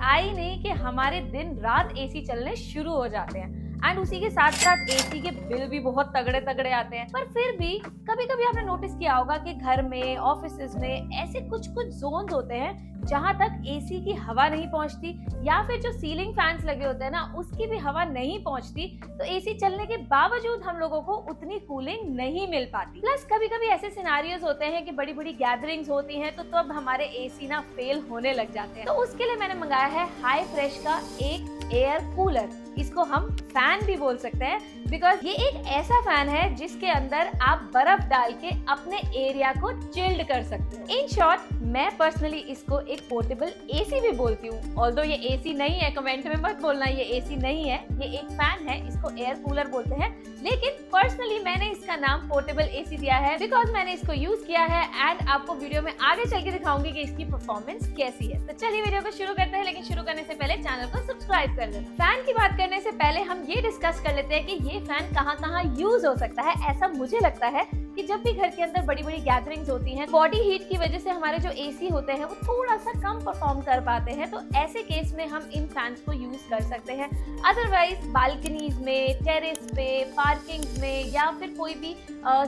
आई नहीं कि हमारे दिन रात एसी चलने शुरू हो जाते हैं एंड उसी के साथ साथ एसी के बिल भी बहुत तगड़े तगड़े आते हैं। पर फिर भी कभी कभी आपने नोटिस किया होगा कि घर में, ऑफिसेज में ऐसे कुछ कुछ जोन्स होते हैं जहां तक एसी की हवा नहीं पहुंचती, या फिर जो सीलिंग फैंस लगे होते हैं ना, उसकी भी हवा नहीं पहुंचती, तो एसी चलने के बावजूद हम लोगों को उतनी कूलिंग नहीं मिल पाती। प्लस कभी कभी ऐसे सिनारियोज होते हैं कि बड़ी बड़ी गैदरिंग्स होती हैं, तो तब हमारे एसी ना फेल होने लग जाते हैं। तो उसके लिए मैंने मंगाया है हाई फ्रेश का एक एयर कूलर। इसको हम फैन भी बोल सकते हैं, बिकॉज ये एक ऐसा फैन है जिसके अंदर आप बर्फ डाल के अपने एरिया को चिल्ड कर सकते हो। इन शॉर्ट, मैं पर्सनली इसको एक पोर्टेबल एसी भी बोलती हूँ। ऑल्दो ये एसी नहीं है, कमेंट में मत बोलना ये एसी नहीं है, ये एक फैन है, इसको एयर कूलर बोलते हैं। लेकिन पर्सनली मैंने इसका नाम पोर्टेबल एसी दिया है बिकॉज मैंने इसको यूज किया है एंड आपको वीडियो में आगे चल के दिखाऊंगी कि इसकी परफॉर्मेंस कैसी है। तो चलिए वीडियो को शुरू करते हैं, लेकिन शुरू करने से पहले चैनल को सब्सक्राइब कर लेना। फैन की बात करने से पहले हम ये डिस्कस कर लेते हैं कि ये फैन कहाँ यूज हो सकता है। ऐसा मुझे लगता है कि जब भी घर के अंदर बड़ी बड़ी गैदरिंग्स होती हैं, बॉडी हीट की वजह से हमारे जो एसी होते हैं वो थोड़ा सा कम परफॉर्म कर पाते हैं, तो ऐसे केस में हम इन फैंस को यूज कर सकते हैं। अदरवाइज बालकनीज में, टेरेस पे, पार्किंग में, या फिर कोई भी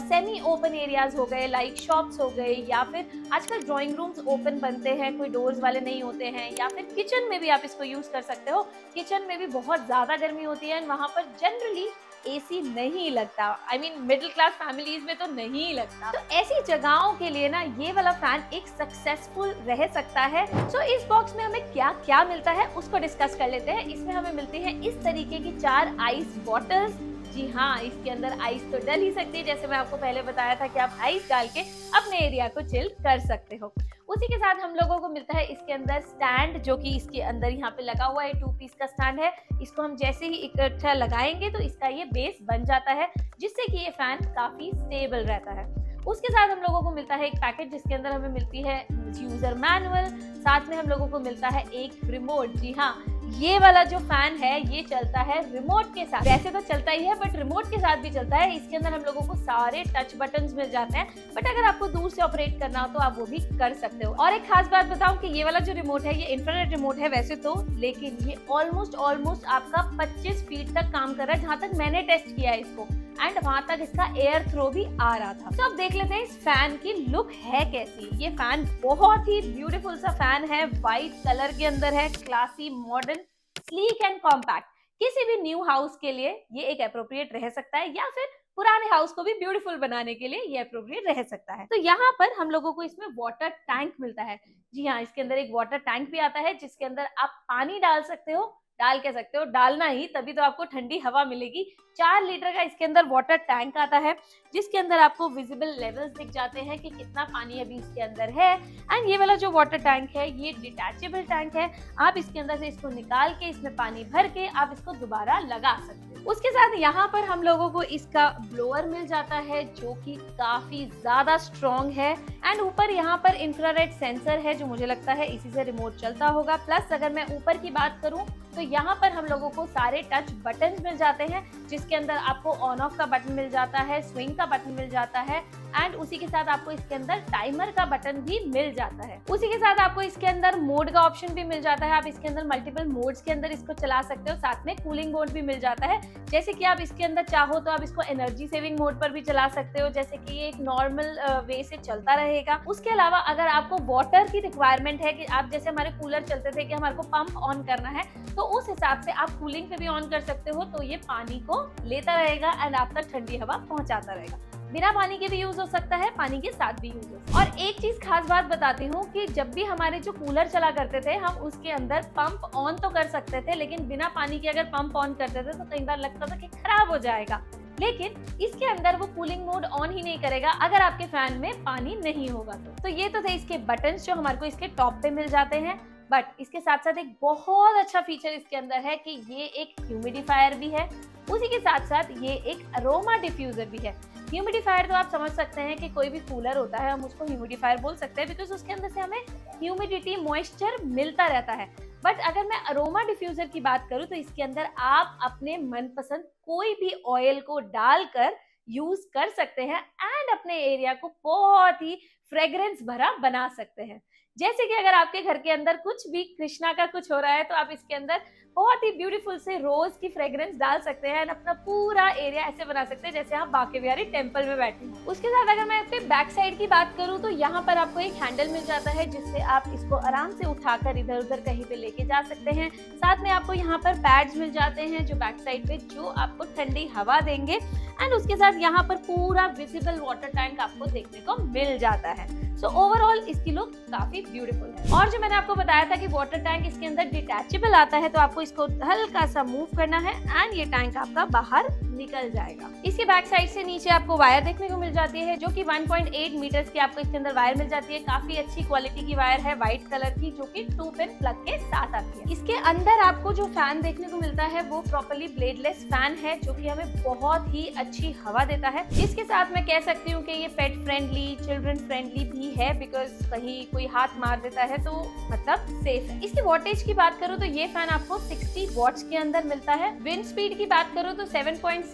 सेमी ओपन एरियाज हो गए लाइक शॉप्स हो गए, या फिर आजकल ड्राइंग रूम्स ओपन बनते हैं, कोई डोर्स वाले नहीं होते हैं, या फिर किचन में भी आप इसको यूज कर सकते हो। किचन में भी बहुत ज्यादा गर्मी होती है, वहां पर जनरली एसी नहीं लगता। I mean middle class families में तो नहीं लगता। तो ऐसी जगहों के लिए ना ये वाला फैन एक सक्सेसफुल रह सकता है। सो इस बॉक्स में हमें क्या क्या मिलता है उसको डिस्कस कर लेते हैं। इसमें हमें मिलती है इस तरीके की 4 आइस बॉटल्स। जी हाँ, इसके अंदर आइस तो डल ही सकती है, जैसे मैं आपको पहले बताया था कि आप आइस डाल के अपने एरिया को चिल कर सकते हो। उसी के साथ हम लोगों को मिलता है इसके अंदर स्टैंड, जो कि इसके अंदर यहाँ पे लगा हुआ है। 2 पीस का स्टैंड है। इसको हम जैसे ही इकट्ठा लगाएंगे तो इसका ये बेस बन जाता है, जिससे कि ये फैन काफी स्टेबल रहता है। उसके साथ हम लोगों को मिलता है एक पैकेट, जिसके अंदर हमें मिलती है यूजर मैनुअल। साथ में हम लोगों को मिलता है एक रिमोट। जी हाँ, ये वाला जो फैन है ये चलता है रिमोट के साथ। वैसे तो चलता ही है, बट रिमोट के साथ भी चलता है। इसके अंदर हम लोगों को सारे टच बटन्स मिल जाते हैं, बट अगर आपको दूर से ऑपरेट करना हो तो आप वो भी कर सकते हो। और एक खास बात बताऊं कि ये वाला जो रिमोट है ये इंफ्रारेड रिमोट है वैसे तो, लेकिन ये ऑलमोस्ट आपका 25 फीट तक काम कर रहा है, जहां तक मैंने टेस्ट किया है इसको, एंड वहां तक इसका एयर थ्रो भी आ रहा था। तो अब देख लेते हैं इस फैन की लुक है कैसी। ये फैन बहुत ही ब्यूटीफुल सा फैन है, व्हाइट कलर के अंदर है, classy, modern, sleek and compact. किसी भी न्यू हाउस के लिए ये एक अप्रोप्रिएट रह सकता है, या फिर पुराने हाउस को भी ब्यूटीफुल बनाने के लिए ये अप्रोप्रिएट रह सकता है। तो यहाँ पर हम लोगों को इसमें वाटर टैंक मिलता है। जी हाँ, इसके अंदर एक वाटर टैंक भी आता है, जिसके अंदर आप पानी डाल सकते हो, डाल के सकते हो, डालना ही, तभी तो आपको ठंडी हवा मिलेगी। 4 लीटर का इसके अंदर वाटर टैंक आता है, जिसके अंदर आपको विजिबल लेवल्स दिख जाते हैं कि कितना पानी अभी इसके अंदर है। एंड ये वाला जो वाटर टैंक है ये डिटैचेबल टैंक है। आप इसके अंदर से इसको निकाल के इसमें पानी भर के आप इसको दोबारा लगा सकते हो। उसके साथ यहाँ पर हम लोगों को इसका ब्लोअर मिल जाता है, जो कि काफी ज्यादा स्ट्रॉन्ग है। एंड ऊपर यहाँ पर इंफ्रारेड सेंसर है, जो मुझे लगता है इसी से रिमोट चलता होगा। प्लस अगर मैं ऊपर की बात करूँ तो यहाँ पर हम लोगों को सारे टच बटन मिल जाते हैं, जिसके अंदर आपको ऑन ऑफ का बटन मिल जाता है, स्विंग का बटन मिल जाता है, एंड उसी के साथ आपको इसके अंदर टाइमर का बटन भी मिल जाता है। उसी के साथ आपको इसके अंदर मोड का ऑप्शन भी मिल जाता है। आप इसके अंदर मल्टीपल मोड्स के अंदर इसको चला सकते हो। साथ में कूलिंग मोड भी मिल जाता है, जैसे कि आप इसके अंदर चाहो तो आप इसको एनर्जी सेविंग मोड पर भी चला सकते हो, जैसे कि ये एक नॉर्मल वे से चलता रहेगा। उसके अलावा अगर आपको वाटर की रिक्वायरमेंट है, कि आप जैसे हमारे कूलर चलते थे कि हमारे को पंप ऑन करना है, तो उस हिसाब से आप कूलिंग पे भी ऑन कर सकते हो, तो ये पानी को लेता रहेगा एंड आप तक ठंडी हवा पहुंचाता रहेगा। बिना पानी के भी यूज हो सकता है, पानी के साथ भी यूज हो सकता है। और एक चीज खास बात बताती हूँ कि जब भी हमारे जो कूलर चला करते थे, हम उसके अंदर पंप ऑन तो कर सकते थे, लेकिन बिना पानी के अगर पंप ऑन करते थे तो कई बार लगता था कि खराब हो जाएगा। लेकिन इसके अंदर वो कूलिंग मोड ऑन ही नहीं करेगा अगर आपके फैन में पानी नहीं होगा तो ये तो थे इसके बटन्स, जो हमारे को इसके टॉप पे मिल जाते हैं। बट इसके साथ साथ एक बहुत अच्छा फीचर इसके अंदर है कि ये एक ह्यूमिडिफायर भी है। उसी के साथ साथ ये एक अरोमा डिफ्यूजर भी है। ह्यूमिडिफायर तो आप समझ सकते हैं कि कोई भी कूलर होता है, हम उसको ह्यूमिडिफायर बोल सकते हैं, बिकॉज उसके अंदर से हमें ह्यूमिडिटी, मॉइस्चर मिलता रहता है। बट अगर मैं अरोमा डिफ्यूजर की बात करूं तो इसके अंदर आप अपने मनपसंद कोई भी ऑयल को डालकर यूज कर सकते हैं एंड अपने एरिया को बहुत ही फ्रेग्रेंस भरा बना सकते हैं। जैसे कि अगर आपके घर के अंदर कुछ भी कृष्णा का कुछ हो रहा है तो आप इसके अंदर बहुत ही ब्यूटीफुल से रोज की फ्रेग्रेंस डाल सकते हैं और अपना पूरा एरिया ऐसे बना सकते हैं जैसे आप बांके बिहारी टेम्पल में बैठे हैं। उसके साथ अगर मैं आपके बैक साइड की बात करूं तो यहाँ पर आपको एक हैंडल मिल जाता है जिससे आप इसको आराम से उठाकर इधर उधर कहीं पे लेके जा सकते हैं। साथ में आपको यहाँ पर पैड्स मिल जाते हैं जो बैक साइड पे जो आपको ठंडी हवा देंगे एंड उसके साथ यहाँ पर पूरा विजिबल वाटर टैंक आपको देखने को मिल जाता है। सो ओवरऑल इसकी लुक काफी ब्यूटीफुल है। और जो मैंने आपको बताया था कि वाटर टैंक इसके अंदर डिटैचेबल आता है तो आपको इसको हल्का सा मूव करना है एंड ये टैंक आपका बाहर निकल जाएगा। इसके बैक साइड से नीचे आपको वायर देखने को मिल जाती है जो कि 1.8 मीटर्स की आपको इसके अंदर वायर मिल जाती है। काफी अच्छी क्वालिटी की वायर है व्हाइट कलर की जो कि 2 पिन प्लग के साथ आती है। इसके अंदर आपको जो फैन देखने को मिलता है वो प्रॉपर्ली ब्लेडलेस फैन है जो कि हमें बहुत ही अच्छी हवा देता है। इसके साथ मैं कह सकती हूँ कि ये पेट फ्रेंडली, चिल्ड्रन फ्रेंडली भी है बिकॉज कहीं कोई हाथ मार देता है तो मतलब सेफ है। इसकी वॉटेज की बात करूँ तो ये फैन आपको 60 वॉट्स के अंदर मिलता है। विंड स्पीड की बात करूँ तो 7.7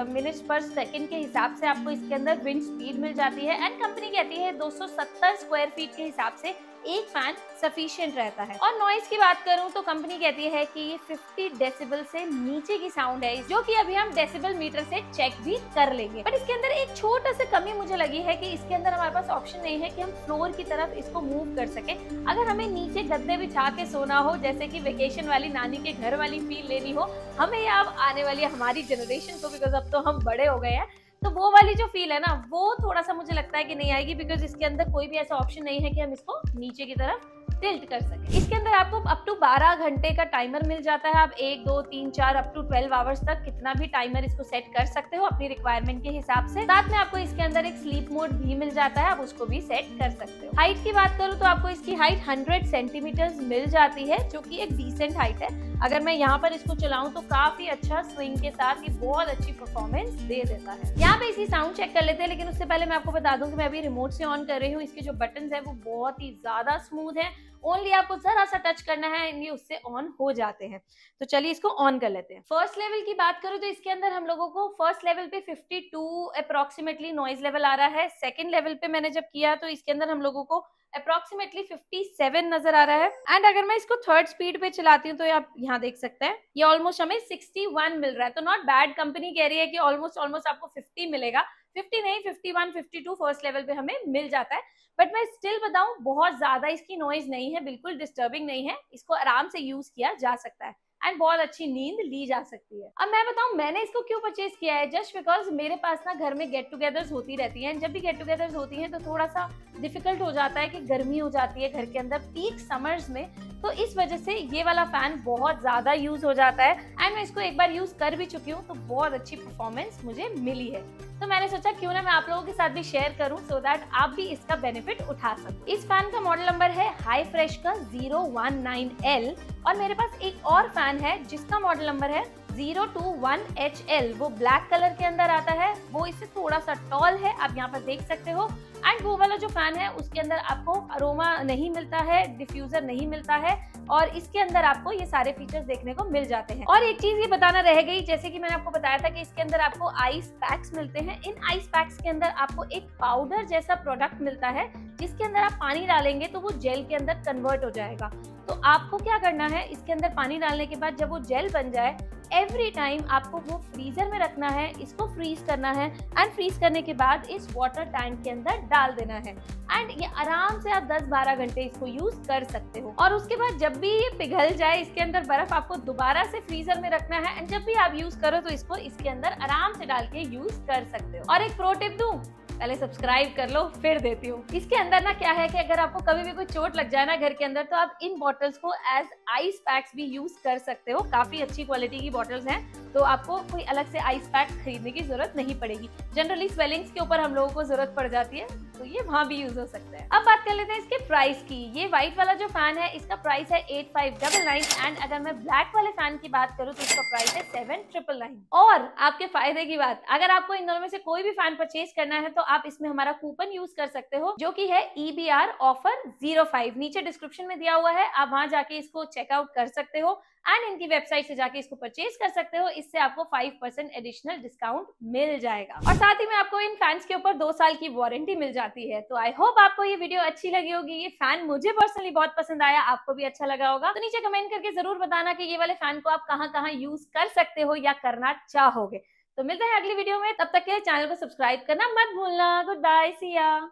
मिनट्स पर सेकंड के हिसाब से आपको इसके अंदर विंड स्पीड मिल जाती है एंड कंपनी कहती है 270 स्क्वायर फीट के हिसाब से एक फैन सफिशिएंट रहता है। और नॉइज की बात करूं तो कंपनी कहती है कि ये 50 डेसिबल से नीचे की साउंड है जो कि अभी हम डेसिबल मीटर से चेक भी कर लेंगे। बट इसके अंदर एक छोटा सा कमी मुझे लगी है कि इसके अंदर हमारे पास ऑप्शन नहीं है कि हम फ्लोर की तरफ इसको मूव कर सके। अगर हमें नीचे गद्दे बिछा के सोना हो जैसे कि वेकेशन वाली नानी के घर वाली फील लेनी हो हमें या अब आने वाली हमारी जनरेशन को, बिकॉज अब तो हम बड़े हो गए हैं, तो वो वाली जो फील है ना वो थोड़ा सा मुझे लगता है कि नहीं आएगी बिकॉज इसके अंदर कोई भी ऐसा ऑप्शन नहीं है कि हम इसको नीचे की तरफ टिल्ट कर सके। इसके अंदर आपको अप टू 12 घंटे का टाइमर मिल जाता है। आप 1, 2, 3, 4 अप टू 12 आवर्स तक कितना भी टाइमर इसको सेट कर सकते हो अपनी रिक्वायरमेंट के हिसाब से। साथ में आपको इसके अंदर एक स्लीप मोड भी मिल जाता है, आप उसको भी सेट कर सकते हो। हाइट की बात करूँ तो आपको इसकी हाइट 100 सेंटीमीटर मिल जाती है जो कि एक डिसेंट हाइट है। अगर मैं यहाँ पर इसको चलाऊं तो काफी अच्छा स्विंग के साथ ये बहुत अच्छी परफॉर्मेंस दे देता है। यहाँ पे इसी साउंड चेक कर लेते हैं लेकिन उससे पहले मैं आपको बता दूं कि मैं अभी रिमोट से ऑन कर रही हूँ। इसके जो बटन्स है वो बहुत ही ज्यादा स्मूथ है, ओनली आपको जरा सा टच करना है एंड ये उससे ऑन हो जाते हैं। तो चलिए इसको ऑन कर लेते हैं। फर्स्ट लेवल की बात करूं तो इसके अंदर हम लोगों को फर्स्ट लेवल पे 52 अप्रोक्सीमेटली नॉइज लेवल आ रहा है। सेकंड लेवल पे मैंने जब किया तो इसके अंदर हम लोगों को अप्रोक्सीमेटली 57 नजर आ रहा है। एंड अगर मैं इसको थर्ड स्पीड पे चलाती हूँ तो आप यहाँ देख सकते हैं ये ऑलमोस्ट हमें 61 मिल रहा है। तो नॉट बैड, कंपनी कह रही है कि ऑलमोस्ट आपको 50 मिलेगा। 50 नहीं, 51, 52 फर्स्ट लेवल पे हमें मिल जाता है। बट मैं स्टिल बताऊं बहुत ज्यादा इसकी नॉइज नहीं है, बिल्कुल डिस्टर्बिंग नहीं है, इसको आराम से यूज किया जा सकता है एंड बहुत अच्छी नींद ली जा सकती है। अब मैं बताऊं मैंने इसको क्यों परचेज किया है, जस्ट बिकॉज मेरे पास ना घर में गेट टुगेदर्स होती रहती हैं। जब भी गेट टुगेदर्स होती हैं तो थोड़ा सा डिफिकल्ट हो जाता है कि गर्मी हो जाती है घर के अंदर पीक समर्स में, तो इस वजह से ये वाला फैन बहुत ज्यादा यूज हो जाता है एंड मैं इसको एक बार यूज कर भी चुकी हूँ तो बहुत अच्छी परफॉर्मेंस मुझे मिली है। तो मैंने सोचा क्यों ना मैं आप लोगों के साथ भी शेयर करूं सो दैट आप भी इसका बेनिफिट उठा सको। इस फैन का मॉडल नंबर है हाई फ्रेश का 019L और मेरे पास एक और फैन है जिसका मॉडल नंबर है 021HL। वो ब्लैक कलर के अंदर आता है, वो इससे थोड़ा सा टॉल है, आप यहाँ पर देख सकते हो। एंड वो वाला जो फैन है उसके अंदर आपको अरोमा नहीं मिलता है, डिफ्यूजर नहीं मिलता है और इसके अंदर आपको ये सारे फीचर्स देखने को मिल जाते हैं। और एक चीज ये बताना रह गई, जैसे कि मैंने आपको बताया था कि इसके अंदर आपको आइस पैक्स मिलते हैं। इन आइस पैक्स के अंदर आपको एक पाउडर जैसा प्रोडक्ट मिलता है जिसके अंदर आप पानी डालेंगे तो वो जेल के अंदर कन्वर्ट हो जाएगा। तो आपको क्या करना है, इसके अंदर पानी डालने के बाद जब वो जेल बन जाए एवरी टाइम आपको वो फ्रीजर में रखना है, इसको फ्रीज करना है एंड फ्रीज करने के बाद इस वाटर टैंक के अंदर डाल देना है एंड ये आराम से आप 10-12 घंटे इसको यूज कर सकते हो। और उसके बाद जब भी ये पिघल जाए इसके अंदर बर्फ आपको दोबारा से फ्रीजर में रखना है एंड जब भी आप यूज करो तो इसको इसके अंदर आराम से डाल के यूज कर सकते हो। और एक प्रो टिप दूं, पहले सब्सक्राइब कर लो फिर देती हूँ। इसके अंदर ना क्या है कि अगर आपको कभी भी कोई चोट लग जाए ना घर के अंदर तो आप इन बॉटल्स को एज आइस पैक्स भी यूज कर सकते हो। काफी अच्छी क्वालिटी की बॉटल्स हैं तो आपको कोई अलग से आइस पैक खरीदने की जरूरत नहीं पड़ेगी। जनरली स्वेलिंग्स के ऊपर हम लोगों को जरूरत पड़ जाती है तो ये वहाँ भी यूज हो सकता है। अब बात कर लेते हैं इसके प्राइस की। ये व्हाइट वाला जो फैन है इसका प्राइस है 8599 एंड अगर मैं ब्लैक वाले फैन की बात करूँ तो इसका प्राइस है 7999। और आपके फायदे की बात, अगर आपको इन दोनों में से कोई भी फैन परचेज करना है तो आप इसमें हमारा कूपन यूज कर सकते हो जो कि है EBR ऑफर 05। नीचे डिस्क्रिप्शन में दिया हुआ है, आप वहां जाके इसको चेकआउट कर सकते हो एंड इनकी वेबसाइट से जाके इसको परचेज कर सकते हो। इससे आपको 5% एडिशनल डिस्काउंट मिल जाएगा और साथ ही में आपको इन फैंस के ऊपर 2 साल की वारंटी मिल जाती है। जाती है। तो आई होप आपको ये वीडियो अच्छी लगी होगी। ये फैन मुझे पर्सनली बहुत पसंद आया, आपको भी अच्छा लगा होगा। तो नीचे कमेंट करके जरूर बताना कि ये वाले फैन को आप कहाँ कहाँ यूज कर सकते हो या करना चाहोगे। तो मिलते हैं अगली वीडियो में, तब तक के लिए चैनल को सब्सक्राइब करना मत भूलना। गुड बाय, सी या।